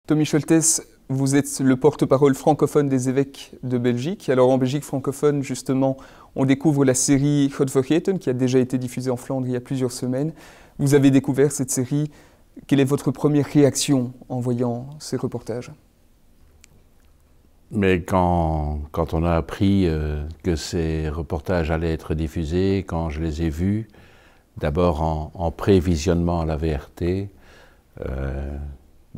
Tommy Scholtes, vous êtes le porte-parole francophone des évêques de Belgique. Alors en Belgique francophone, justement, on découvre la série God Vergeten, qui a déjà été diffusée en Flandre il y a plusieurs semaines. Vous avez découvert cette série. Quelle est votre première réaction en voyant ces reportages? Mais quand on a appris que ces reportages allaient être diffusés, quand je les ai vus, d'abord en prévisionnement à la VRT,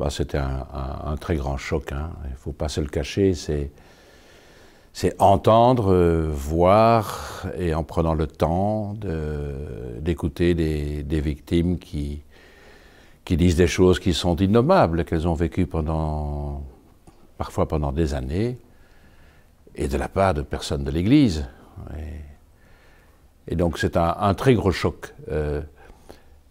c'était un très grand choc, hein. Il ne faut pas se le cacher, c'est entendre, voir, et en prenant le temps d'écouter des victimes qui disent des choses qui sont innommables, qu'elles ont vécues parfois pendant des années, et de la part de personnes de l'Église. Et donc c'est un très gros choc.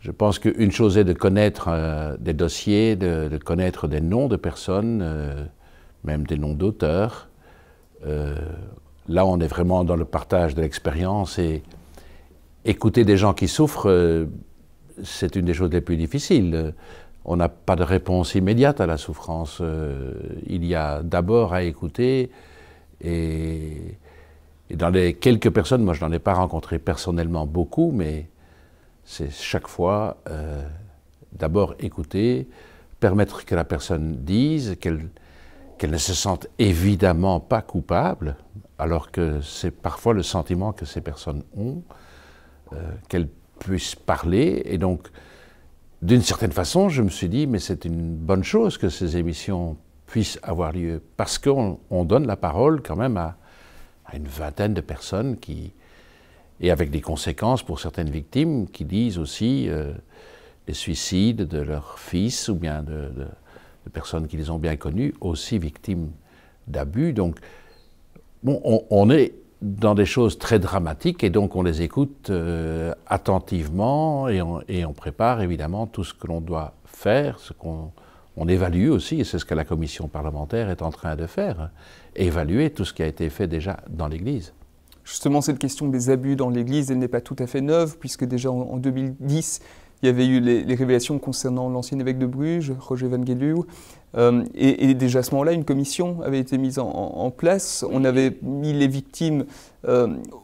Je pense qu'une chose est de connaître des dossiers, de connaître des noms de personnes, même des noms d'auteurs. Là, on est vraiment dans le partage de l'expérience, et écouter des gens qui souffrent, c'est une des choses les plus difficiles. On n'a pas de réponse immédiate à la souffrance. Il y a d'abord à écouter, et dans les quelques personnes, moi je n'en ai pas rencontré personnellement beaucoup, mais c'est chaque fois d'abord écouter, permettre que la personne dise, qu'elle ne se sente évidemment pas coupable, alors que c'est parfois le sentiment que ces personnes ont, qu'elles puissent parler. Et donc, d'une certaine façon, je me suis dit, mais c'est une bonne chose que ces émissions puissent avoir lieu, parce qu'on donne la parole quand même à une vingtaine de personnes et avec des conséquences pour certaines victimes qui disent aussi des suicides de leurs fils ou bien de personnes qui les ont bien connues, aussi victimes d'abus. Donc, bon, on est dans des choses très dramatiques, et donc on les écoute attentivement, et on prépare évidemment tout ce que l'on doit faire, ce qu'on évalue aussi, et c'est ce que la commission parlementaire est en train de faire, hein, évaluer tout ce qui a été fait déjà dans l'Église. Justement, cette question des abus dans l'Église, elle n'est pas tout à fait neuve, puisque déjà en 2010, il y avait eu les révélations concernant l'ancien évêque de Bruges, Roger van Geluwe, et déjà à ce moment-là, une commission avait été mise en place. On avait mis les victimes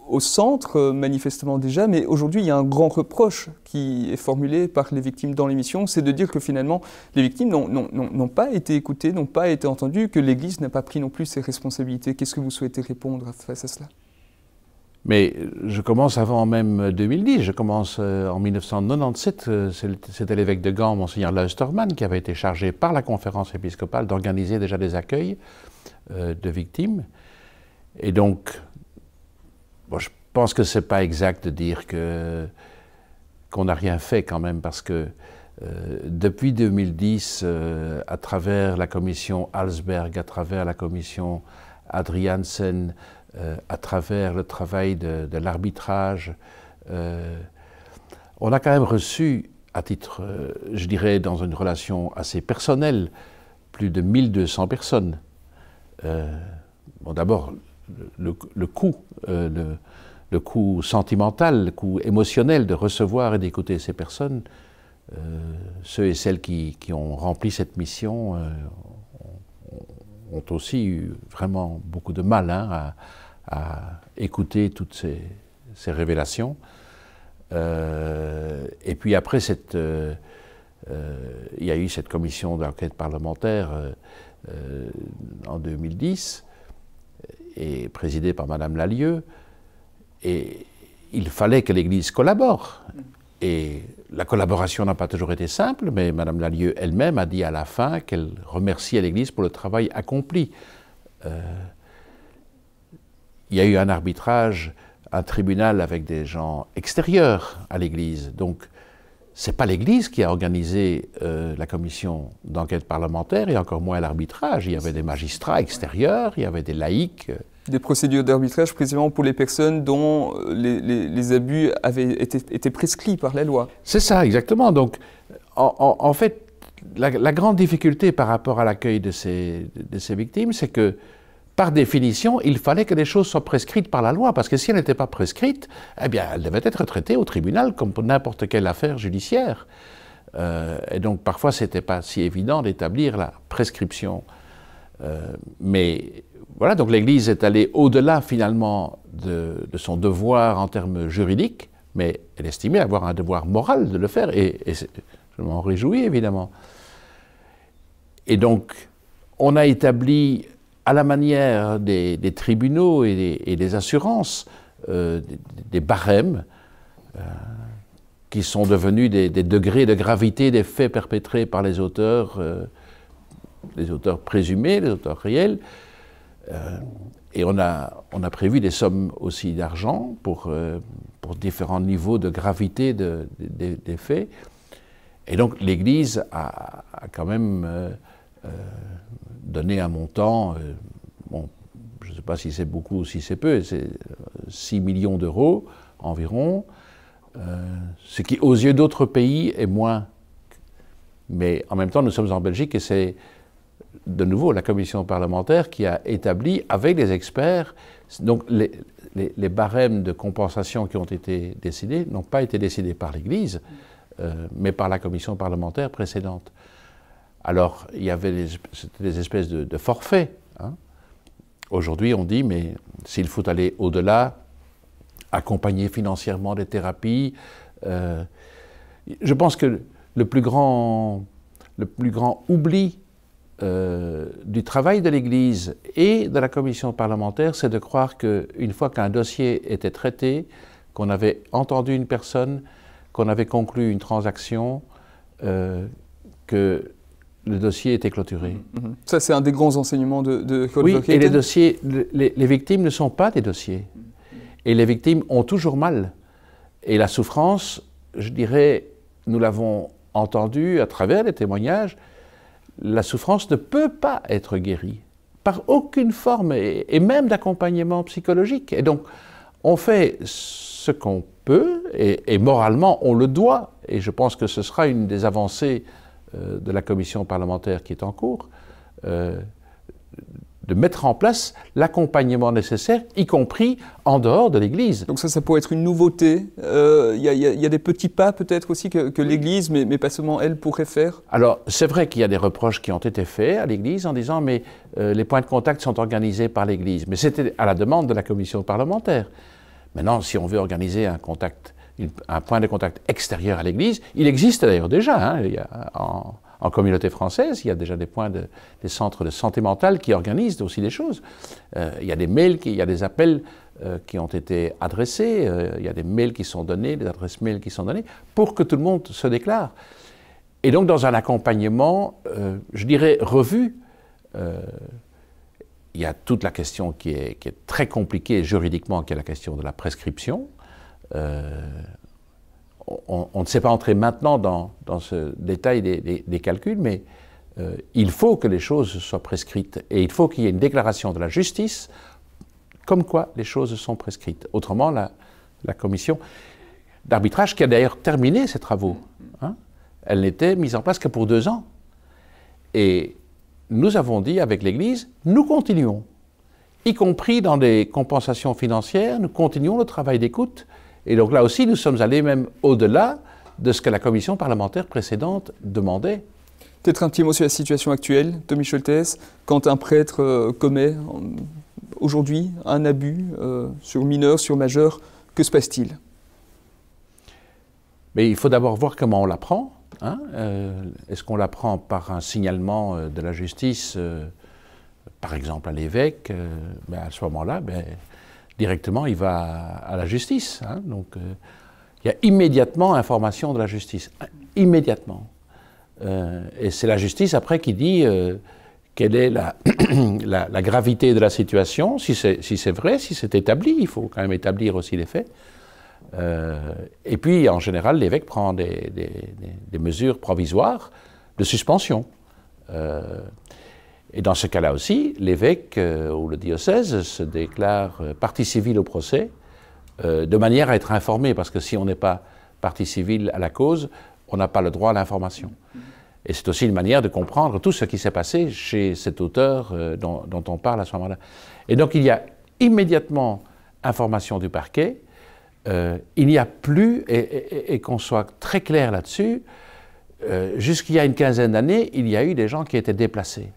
au centre, manifestement déjà, mais aujourd'hui, il y a un grand reproche qui est formulé par les victimes dans l'émission, c'est de dire que finalement, les victimes n'ont pas été écoutées, n'ont pas été entendues, que l'Église n'a pas pris non plus ses responsabilités. Qu'est-ce que vous souhaitez répondre face à cela? Mais je commence avant même 2010, je commence en 1997, c'était l'évêque de Gand, Monseigneur Luisterman, qui avait été chargé par la conférence épiscopale d'organiser déjà des accueils de victimes. Et donc, bon, je pense que ce n'est pas exact de dire qu'on n'a rien fait quand même, parce que depuis 2010, à travers la commission Alsberg, à travers la commission Adriaansen, à travers le travail de l'arbitrage, on a quand même reçu, à titre, je dirais, dans une relation assez personnelle, plus de 1200 personnes. Bon, d'abord, le coût sentimental, le coût émotionnel de recevoir et d'écouter ces personnes, ceux et celles qui ont rempli cette mission ont aussi eu vraiment beaucoup de mal, hein, à écouter toutes ces révélations. Et puis après, il y a eu cette commission d'enquête parlementaire en 2010, et présidée par Madame Lallieu, et il fallait que l'Église collabore. Et la collaboration n'a pas toujours été simple, mais Madame Lallieu elle-même a dit à la fin qu'elle remerciait l'Église pour le travail accompli. Il y a eu un arbitrage, un tribunal avec des gens extérieurs à l'Église. Donc, ce n'est pas l'Église qui a organisé la commission d'enquête parlementaire, et encore moins l'arbitrage. Il y avait des magistrats extérieurs, il y avait des laïcs. Des procédures d'arbitrage précisément pour les personnes dont les abus avaient été prescrits par la loi. C'est ça, exactement. Donc, en fait, la grande difficulté par rapport à l'accueil de ces victimes, c'est que, par définition, il fallait que les choses soient prescrites par la loi, parce que si elles n'étaient pas prescrites, eh bien, elles devaient être traitées au tribunal comme pour n'importe quelle affaire judiciaire. Et donc parfois c'était pas si évident d'établir la prescription. Mais voilà, donc l'Église est allée au-delà finalement de son devoir en termes juridiques, mais elle estimait avoir un devoir moral de le faire, et je m'en réjouis évidemment. Et donc on a établi à la manière des tribunaux et des assurances des barèmes qui sont devenus des degrés de gravité des faits perpétrés par les auteurs présumés, les auteurs réels. Et on a prévu des sommes aussi d'argent pour différents niveaux de gravité des faits. Et donc l'Église a quand même donné un montant, bon, je ne sais pas si c'est beaucoup ou si c'est peu, c'est 6 millions d'euros environ, ce qui aux yeux d'autres pays est moins. Mais en même temps, nous sommes en Belgique et c'est de nouveau la commission parlementaire qui a établi avec les experts, donc les barèmes de compensation qui ont été décidés n'ont pas été décidés par l'Église, mais par la commission parlementaire précédente. Alors, il y avait des espèces de forfaits. Hein. Aujourd'hui, on dit, mais s'il faut aller au-delà, accompagner financièrement des thérapies, je pense que le plus grand oubli du travail de l'Église et de la commission parlementaire, c'est de croire qu'une fois qu'un dossier était traité, qu'on avait entendu une personne, qu'on avait conclu une transaction, que le dossier était clôturé. Ça, c'est un des grands enseignements de Claude Oui, Verketen. et les dossiers, les victimes ne sont pas des dossiers. Et les victimes ont toujours mal. Et la souffrance, je dirais, nous l'avons entendu à travers les témoignages, la souffrance ne peut pas être guérie par aucune forme, et même d'accompagnement psychologique. Et donc, on fait ce qu'on peut, et moralement, on le doit. Et je pense que ce sera une des avancées de la commission parlementaire qui est en cours, de mettre en place l'accompagnement nécessaire, y compris en dehors de l'Église. Donc ça pourrait être une nouveauté. Il y a des petits pas peut-être aussi que l'Église, mais pas seulement elle, pourrait faire. Alors, c'est vrai qu'il y a des reproches qui ont été faits à l'Église en disant « mais les points de contact sont organisés par l'Église ». Mais c'était à la demande de la commission parlementaire. Maintenant, si on veut organiser un point de contact extérieur à l'Église, il existe d'ailleurs déjà. Hein, il y a, en communauté française, il y a déjà des centres de santé mentale qui organisent aussi des choses. Il y a des mails, il y a des appels qui ont été adressés, il y a des mails qui sont donnés, des adresses mails qui sont données, pour que tout le monde se déclare. Et donc, dans un accompagnement, je dirais, revu, il y a toute la question qui est très compliquée juridiquement, qui est la question de la prescription. On ne sait pas entrer maintenant dans ce détail des calculs, mais il faut que les choses soient prescrites et il faut qu'il y ait une déclaration de la justice comme quoi les choses sont prescrites. Autrement, la commission d'arbitrage, qui a d'ailleurs terminé ses travaux, hein, elle n'était mise en place que pour 2 ans. Et nous avons dit avec l'Église, nous continuons, y compris dans des compensations financières, nous continuons le travail d'écoute. Et donc là aussi, nous sommes allés même au-delà de ce que la commission parlementaire précédente demandait. Peut-être un petit mot sur la situation actuelle, Tommy Scholtes, quand un prêtre commet aujourd'hui un abus sur mineur, sur majeur, que se passe-t-il? Mais il faut d'abord voir comment on l'apprend. Hein. Est-ce qu'on l'apprend par un signalement de la justice, par exemple à l'évêque? À ce moment-là, directement, il va à la justice. Hein. Donc, il y a immédiatement information de la justice. Immédiatement. Et c'est la justice, après, qui dit quelle est la gravité de la situation, si c'est vrai, si c'est établi. Il faut quand même établir aussi les faits. Et puis, en général, l'évêque prend des mesures provisoires de suspension. Et dans ce cas-là aussi, l'évêque ou le diocèse se déclare partie civile au procès de manière à être informé, parce que si on n'est pas partie civile à la cause, on n'a pas le droit à l'information. Et c'est aussi une manière de comprendre tout ce qui s'est passé chez cet auteur dont on parle à ce moment-là. Et donc il y a immédiatement information du parquet, il n'y a plus, et qu'on soit très clair là-dessus, jusqu'il y a une quinzaine d'années, il y a eu des gens qui étaient déplacés.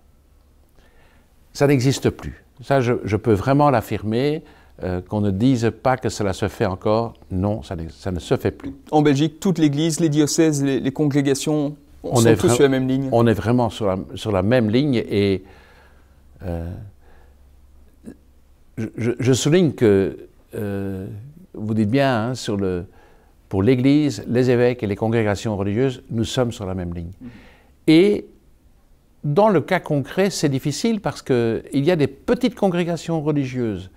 Ça n'existe plus. Ça, je peux vraiment l'affirmer, qu'on ne dise pas que cela se fait encore. Non, ça ne se fait plus. En Belgique, toute l'Église, les diocèses, les congrégations, sont tous sur la même ligne. On est vraiment sur la même ligne et je souligne que, vous dites bien, hein, pour l'Église, les évêques et les congrégations religieuses, nous sommes sur la même ligne. Et dans le cas concret, c'est difficile parce qu'il y a des petites congrégations religieuses.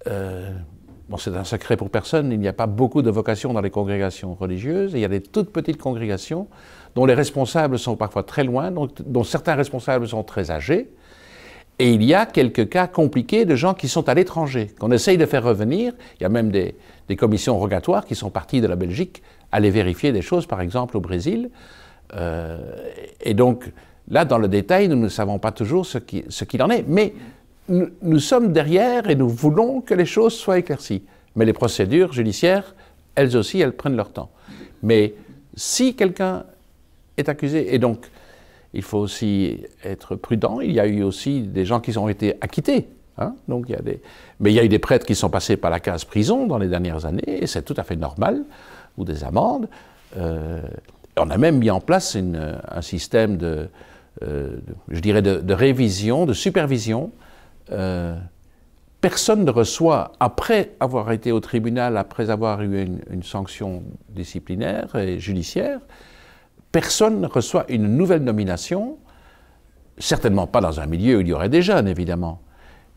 Bon, c'est un secret pour personne, il n'y a pas beaucoup de vocations dans les congrégations religieuses. Il y a des toutes petites congrégations dont les responsables sont parfois très loin, dont certains responsables sont très âgés. Et il y a quelques cas compliqués de gens qui sont à l'étranger, qu'on essaye de faire revenir. Il y a même des commissions rogatoires qui sont parties de la Belgique aller vérifier des choses, par exemple au Brésil. Et donc, là, dans le détail, nous ne savons pas toujours ce qu'il en est. Mais nous sommes derrière et nous voulons que les choses soient éclaircies. Mais les procédures judiciaires, elles aussi, elles prennent leur temps. Mais si quelqu'un est accusé, et donc il faut aussi être prudent, il y a eu aussi des gens qui ont été acquittés. Hein, donc mais il y a eu des prêtres qui sont passés par la case prison dans les dernières années, et c'est tout à fait normal, ou des amendes. On a même mis en place un système je dirais de révision, de supervision. Personne ne reçoit, après avoir été au tribunal, après avoir eu une sanction disciplinaire et judiciaire, personne ne reçoit une nouvelle nomination, certainement pas dans un milieu où il y aurait des jeunes, évidemment,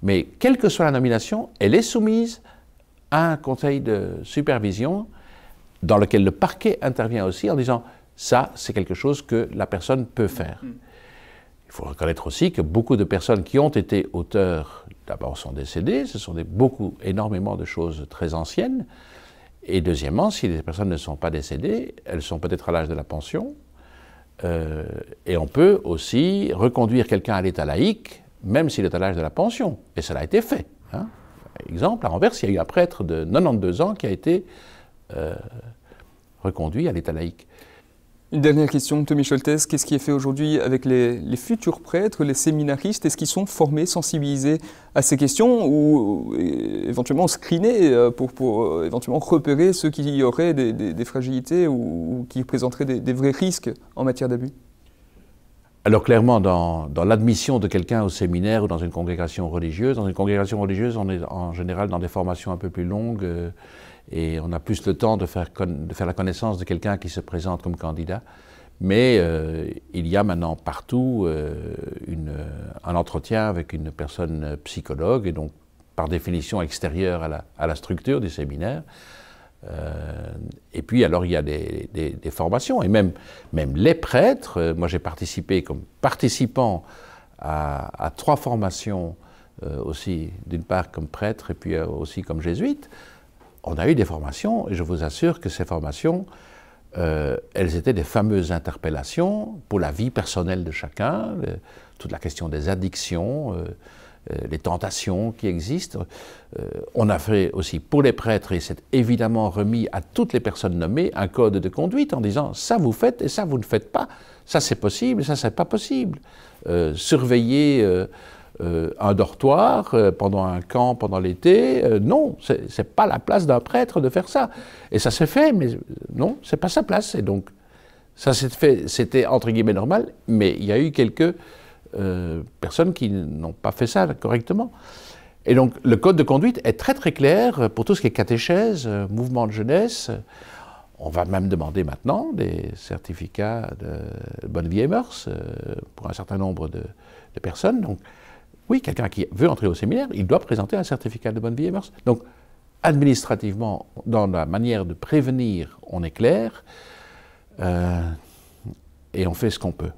mais quelle que soit la nomination, elle est soumise à un conseil de supervision dans lequel le parquet intervient aussi en disant « ça, c'est quelque chose que la personne peut faire ». Il faut reconnaître aussi que beaucoup de personnes qui ont été auteurs, d'abord sont décédées, ce sont énormément de choses très anciennes, et deuxièmement, si les personnes ne sont pas décédées, elles sont peut-être à l'âge de la pension, et on peut aussi reconduire quelqu'un à l'état laïque, même s'il est à l'âge de la pension, et cela a été fait. Hein. Par exemple, à Anvers, il y a eu un prêtre de 92 ans qui a été reconduit à l'état laïque. Une dernière question, Tommy Scholtes, qu'est-ce qui est fait aujourd'hui avec les futurs prêtres, les séminaristes? Est-ce qu'ils sont formés, sensibilisés à ces questions ou éventuellement screenés pour éventuellement repérer ceux qui auraient des fragilités ou qui présenteraient des vrais risques en matière d'abus? Alors clairement, dans l'admission de quelqu'un au séminaire ou dans une congrégation religieuse, on est en général dans des formations un peu plus longues, et on a plus le temps de faire la connaissance de quelqu'un qui se présente comme candidat. Mais il y a maintenant partout un entretien avec une personne psychologue, et donc par définition extérieure à la structure du séminaire. Et puis alors il y a des formations, et même les prêtres. Moi j'ai participé comme participant à 3 formations aussi, d'une part comme prêtre et puis aussi comme jésuite. On a eu des formations, et je vous assure que ces formations, elles étaient des fameuses interpellations pour la vie personnelle de chacun, toute la question des addictions, les tentations qui existent. On a fait aussi pour les prêtres, et c'est évidemment remis à toutes les personnes nommées, un code de conduite en disant « ça vous faites et ça vous ne faites pas, ça c'est possible et ça c'est pas possible ». Surveiller un dortoir pendant un camp, pendant l'été, non, c'est pas la place d'un prêtre de faire ça. Et ça s'est fait, mais non, c'est pas sa place. Et donc, ça s'est fait, c'était entre guillemets normal, mais il y a eu quelques personnes qui n'ont pas fait ça correctement. Et donc, le code de conduite est très très clair pour tout ce qui est catéchèse, mouvement de jeunesse. On va même demander maintenant des certificats de bonne vie et mœurs pour un certain nombre de personnes. Donc, oui, quelqu'un qui veut entrer au séminaire, il doit présenter un certificat de bonne vie et mœurs. Donc, administrativement, dans la manière de prévenir, on est clair, et on fait ce qu'on peut.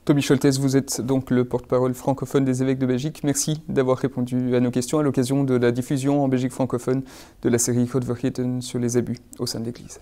Tommy Scholtes, vous êtes donc le porte-parole francophone des évêques de Belgique. Merci d'avoir répondu à nos questions à l'occasion de la diffusion en Belgique francophone de la série Godvergeten sur les abus au sein de l'Église.